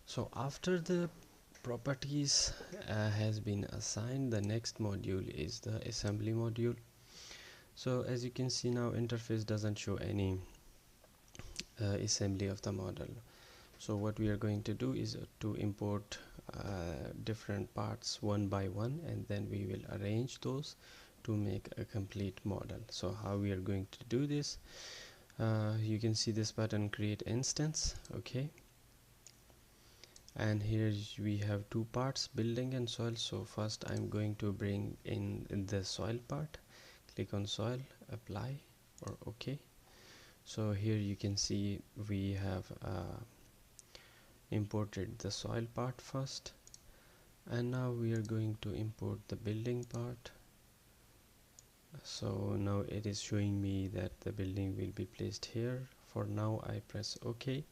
So after the properties has been assigned, the next module is the assembly module. So as you can see now, interface doesn't show any assembly of the model. So what we are going to do is to import different parts one by one, and then we will arrange those to make a complete model. So how we are going to do this, you can see this button, create instance. Okay, and here we have two parts, building and soil. So first I'm going to bring in the soil part. Click on soil, apply or OK. So here you can see we have imported the soil part first, and now we are going to import the building part. So now it is showing me that the building will be placed here. For now I press OK,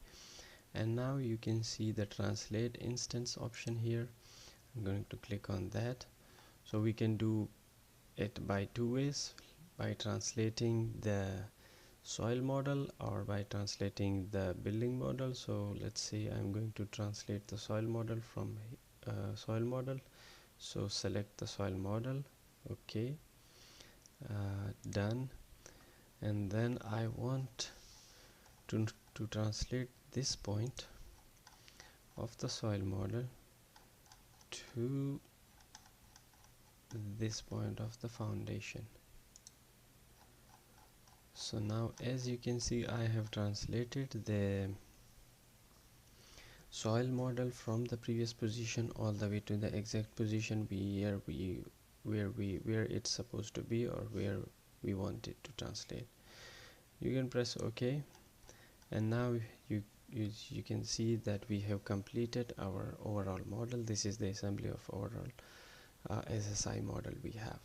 and now you can see the translate instance option here. I'm going to click on that. So we can do it by two ways, by translating the soil model or by translating the building model. So let's say I'm going to translate the soil model from soil model. So select the soil model. Okay, done. And then I want to translate this point of the soil model to this point of the foundation. So now as you can see, I have translated the soil model from the previous position all the way to the exact position where it's supposed to be, or where we want it to translate. You can press OK, and now you can see that we have completed our overall model. This is the assembly of overall SSI model we have.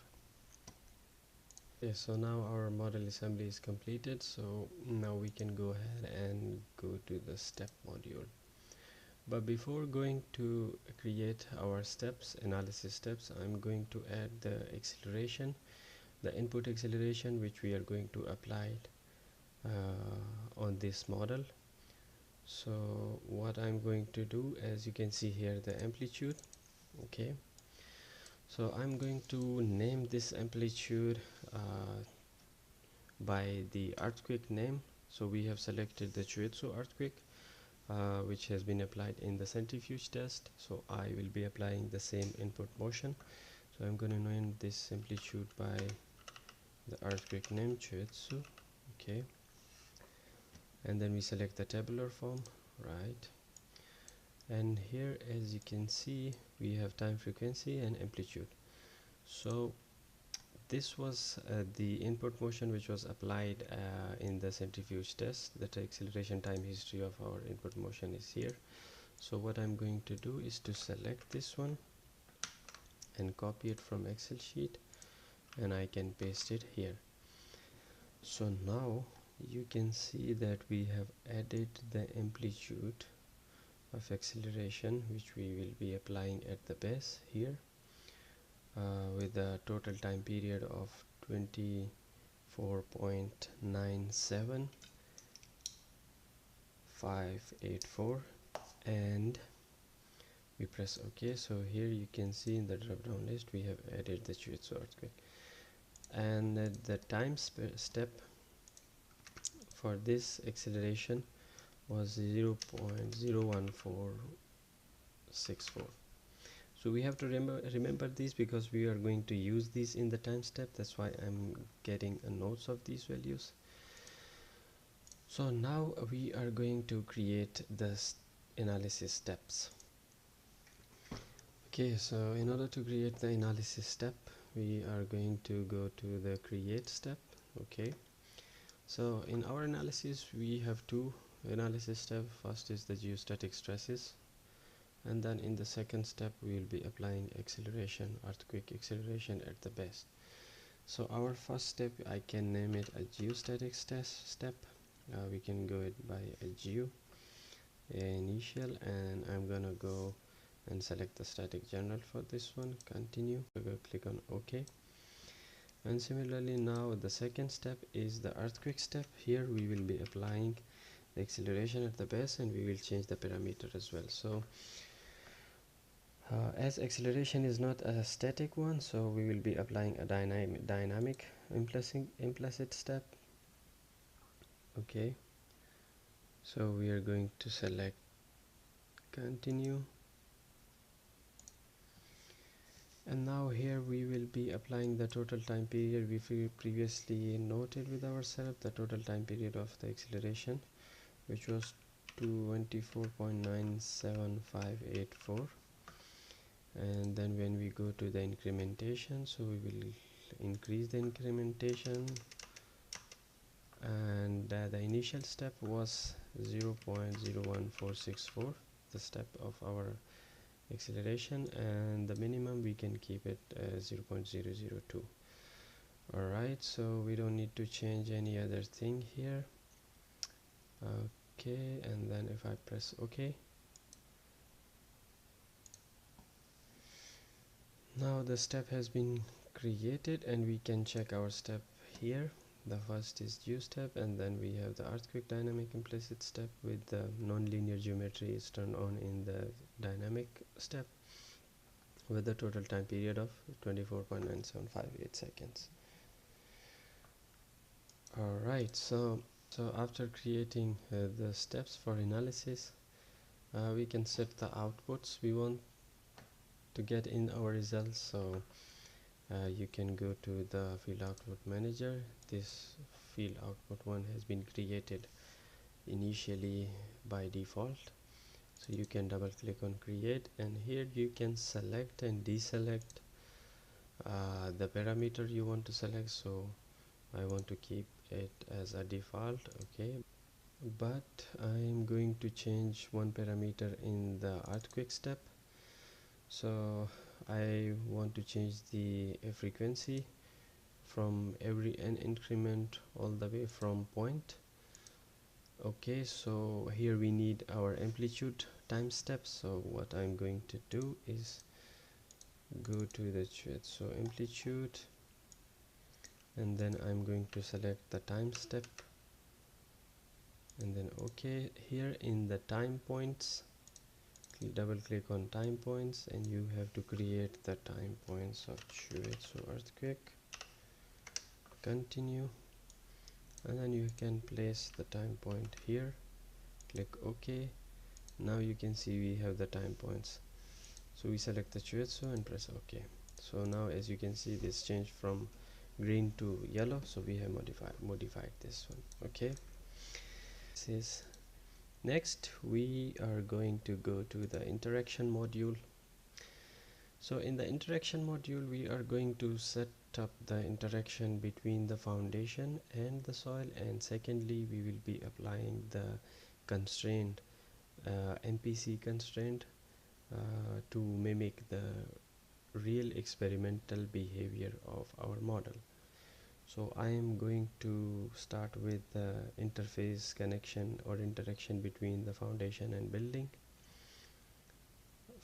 Okay, so now our model assembly is completed. So now we can go ahead and go to the step module. But before going to create our steps, analysis steps, I'm going to add the acceleration, the input acceleration, which we are going to apply on this model. So what I'm going to do, as you can see here, the amplitude. Okay, so I'm going to name this amplitude by the earthquake name. So we have selected the Chuetsu earthquake, which has been applied in the centrifuge test. So I will be applying the same input motion. So I'm going to name this amplitude by the earthquake name Chuetsu. Okay, and then we select the tabular form, right? And here, as you can see, we have time, frequency and amplitude. So this was the input motion which was applied in the centrifuge test. The acceleration time history of our input motion is here. So what I'm going to do is to select this one and copy it from Excel sheet, and I can paste it here. So now you can see that we have added the amplitude of acceleration, which we will be applying at the base here, with a total time period of 24.97584, and we press OK. So here you can see in the drop down list we have added the Chuetsu earthquake, and the time step for this acceleration was 0.01464. So we have to remember these, because we are going to use these in the time step. That's why I'm getting a notes of these values. So now we are going to create the analysis steps. Okay, so in order to create the analysis step, we are going to go to the create step. Okay, so in our analysis we have two analysis steps. First is the geostatic stresses, and then in the second step we will be applying acceleration, earthquake acceleration at the base. So our first step, I can name it a geostatic step. We can go it by a geo initial, and I'm gonna go and select the static general for this one. Continue, click on OK. And similarly, now the second step is the earthquake step. Here we will be applying the acceleration at the base, and we will change the parameter as well. So as acceleration is not a static one, so we will be applying a dynamic implicit step. Okay, so we are going to select continue, and now here we will be applying the total time period we previously noted with ourselves, the total time period of the acceleration, which was 24.97584. and then when we go to the incrementation, so we will increase the incrementation, and the initial step was 0.01464, the step of our acceleration, and the minimum we can keep it 0.002. Alright, so we don't need to change any other thing here. Okay, and then if I press OK, now the step has been created, and we can check our step here. The first is due step, and then we have the earthquake dynamic implicit step with the nonlinear geometry is turned on in the dynamic step with the total time period of 24.9758 seconds. Alright, so after creating the steps for analysis, we can set the outputs we want to get in our results. So you can go to the field output manager. This field output one has been created initially by default, so you can double click on create, and here you can select and deselect the parameter you want to select. So I want to keep it as a default, okay, but I'm going to change one parameter in the earthquake step. So I want to change the frequency from every n increment all the way from point. Okay, so here we need our amplitude time steps. So what I'm going to do is go to the chart, so amplitude, and then I'm going to select the time step, and then okay. Here in the time points, double click on time points, and you have to create the time points of so earthquake, continue, and then you can place the time point here, click OK. Now you can see we have the time points, so we select the Chuetsu and press OK. So now as you can see, this changed from green to yellow, so we have modified this one. Okay, this is next we are going to go to the interaction module. So in the interaction module, we are going to set up the interaction between the foundation and the soil, and secondly we will be applying the constraint, MPC constraint, to mimic the real experimental behavior of our model. So I am going to start with the interface connection or interaction between the foundation and building,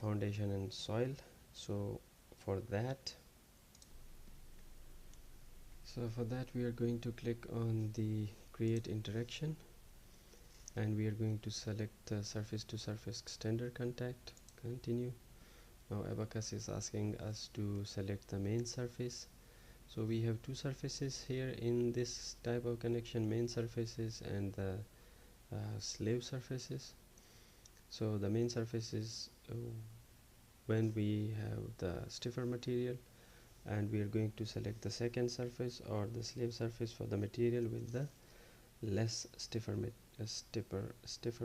foundation and soil. So for that we are going to click on the create interaction, and we are going to select the surface to surface extender contact, continue. Now Abaqus is asking us to select the main surface. So we have two surfaces here in this type of connection, main surfaces and the slave surfaces. So the main surface is when we have the stiffer material, and we are going to select the second surface or the slave surface for the material with the less stiffer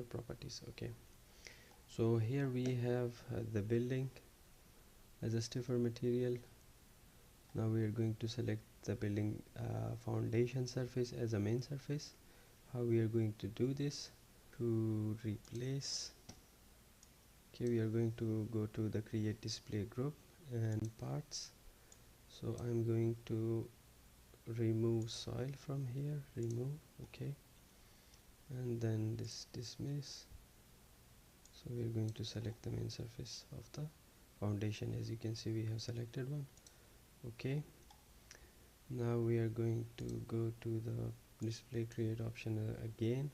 properties. Okay, so here we have the building as a stiffer material. Now we are going to select the building foundation surface as a main surface. How we are going to do this? To replace, okay, we are going to go to the create display group and parts. So I'm going to remove soil from here, remove, okay, and then this dismiss. So we are going to select the main surface of the foundation. As you can see, we have selected one. Okay, now we are going to go to the display create option again,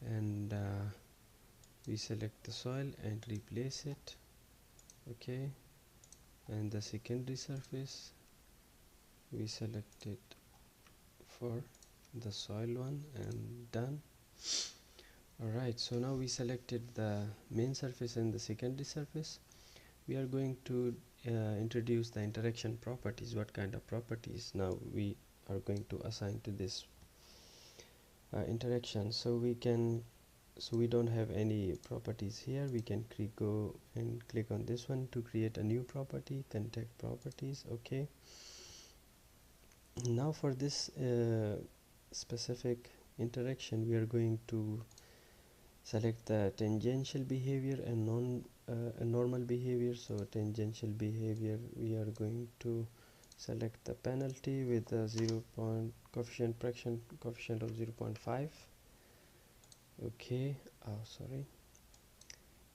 and we select the soil and replace it. Okay, and the secondary surface we select it for the soil one, and done. Alright, so now we selected the main surface and the secondary surface. We are going to introduce the interaction properties. What kind of properties now we are going to assign to this interaction? So we don't have any properties here. We can go and click on this one to create a new property, contact properties. Okay, now for this specific interaction, we are going to select the tangential behavior and normal behavior. So tangential behavior, we are going to select the penalty with a coefficient of 0.5. okay, sorry,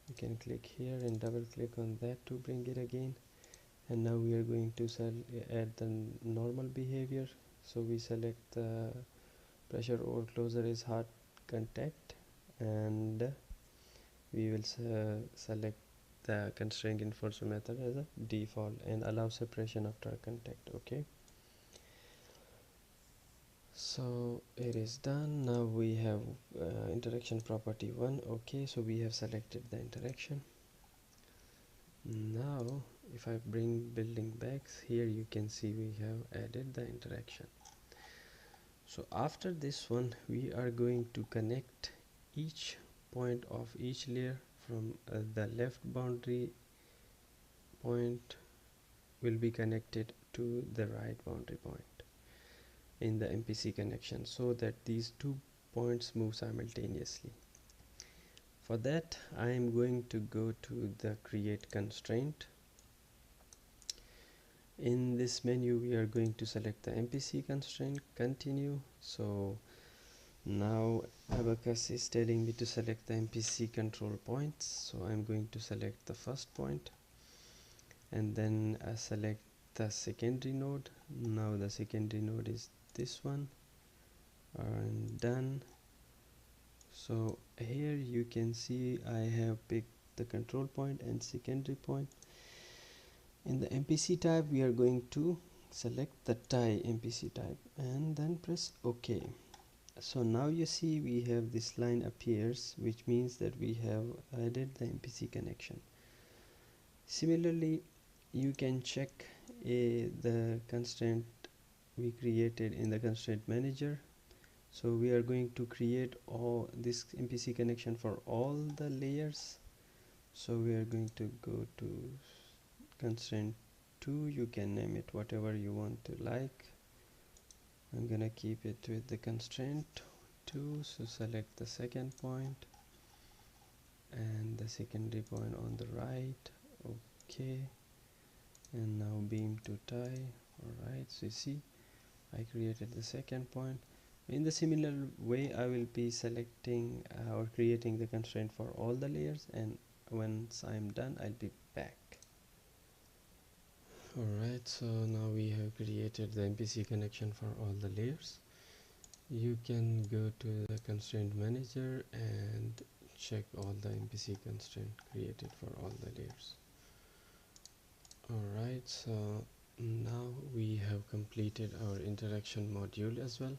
you can click here and double click on that to bring it again. And now we are going to add the normal behavior. So we select the pressure over closure is hard contact, and we will select the constraint enforcement method as a default and allow separation after contact. Okay, so it is done. Now we have interaction property 1. Okay, so we have selected the interaction. Now if I bring building back here, you can see we have added the interaction. So after this one, we are going to connect each point of each layer from the left boundary point will be connected to the right boundary point in the MPC connection, so that these two points move simultaneously. For that, I am going to go to the create constraint. In this menu, we are going to select the MPC constraint, continue. So now Abaqus is telling me to select the MPC control points, so I'm going to select the first point, and then I select the secondary node. Now the secondary node is this one, and done. So here you can see I have picked the control point and secondary point. In the MPC type, we are going to select the tie MPC type and then press OK. So now you see we have this line appears, which means that we have added the MPC connection. Similarly, you can check the constraint we created in the constraint manager. So we are going to create all this MPC connection for all the layers. So we are going to go to constraint 2. You can name it whatever you want to like. I'm gonna keep it with the constraint 2. So select the second point and the secondary point on the right. Okay, and now beam to tie. Alright, so you see I created the second point. In the similar way, I will be selecting or creating the constraint for all the layers, and once I'm done, I'll be back. Alright, so now we have created the MPC connection for all the layers. You can go to the constraint manager and check all the MPC constraint created for all the layers. Alright, so now we have completed our interaction module as well.